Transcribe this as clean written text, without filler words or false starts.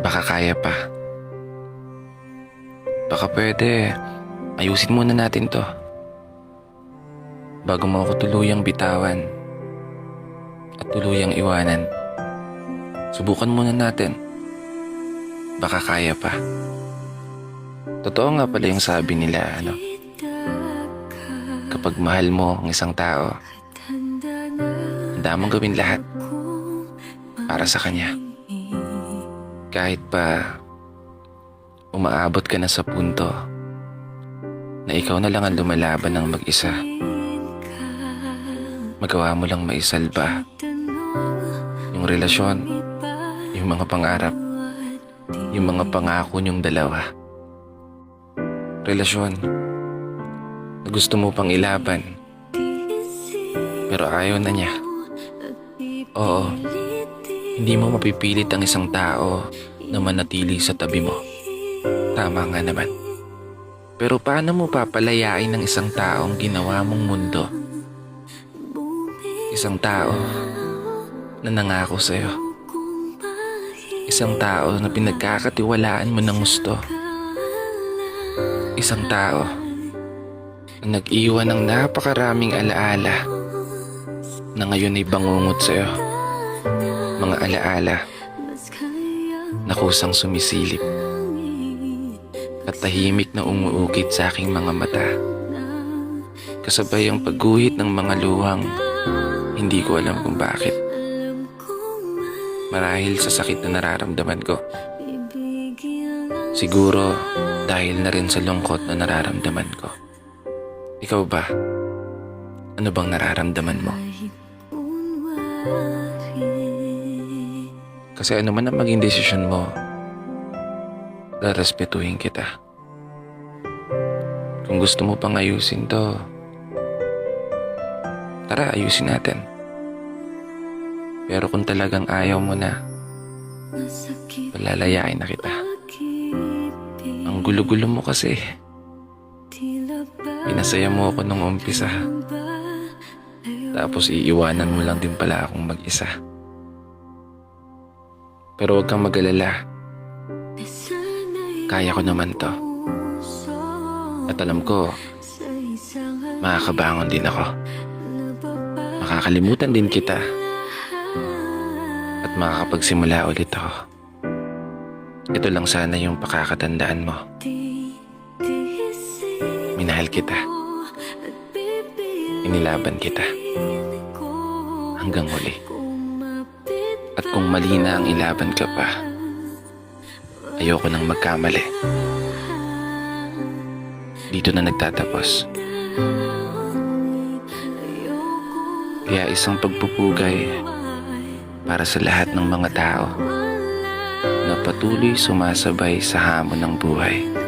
Baka kaya pa. Baka pwede. Ayusin muna natin to. Bago mo ako tuluyang bitawan at tuluyang iwanan. Subukan muna natin. Baka kaya pa. Totoo nga pala yung sabi nila, kapag mahal mo ang isang tao, handa mong gawin lahat para sa kanya. Kahit pa umaabot ka na sa punto na ikaw na lang ang lumalaban ng mag-isa. Magawa mo lang maisalba yung relasyon, yung mga pangarap, yung mga pangako niyong dalawa. Relasyon na gusto mo pang ilaban pero ayaw na niya. Oo, hindi mo mapipilit ang isang tao na manatili sa tabi mo. Tama nga naman. Pero paano mo papalayain ng isang taong ginawa mong mundo? Isang tao na nangako sa'yo. Isang tao na pinagkakatiwalaan mo ng gusto. Isang tao na nag-iwan ng napakaraming alaala na ngayon ay bangungot sa'yo. Mga alaala na kusang sumisilip at tahimik na umuukit sa aking mga mata. Kasabay ang pagguhit ng mga luwang hindi ko alam kung bakit. Marahil sa sakit na nararamdaman ko. Siguro dahil na rin sa lungkot na nararamdaman ko. Ikaw ba? Ano bang nararamdaman mo? Kasi ano man ang maging desisyon mo, rerespetuhin kita. Kung gusto mo pang ayusin to, tara ayusin natin. Pero kung talagang ayaw mo na, palalayain na kita. Ang gulo-gulo mo kasi. Pinasaya mo ako nung umpisa. Tapos iiwanan mo lang din pala akong mag-isa. Pero huwag kang mag-alala. Kaya ko naman to. At alam ko, makakabangon din ako. Makakalimutan din kita. At makakapagsimula ulit ako. Ito lang sana yung pakakatandaan mo. Minahal kita. Inilaban kita. Hanggang huli. At kung mali na ang ilaban ka pa, ayoko nang magkamali. Dito na nagtatapos. Kaya isang pagpupugay para sa lahat ng mga tao na patuloy sumasabay sa hamon ng buhay.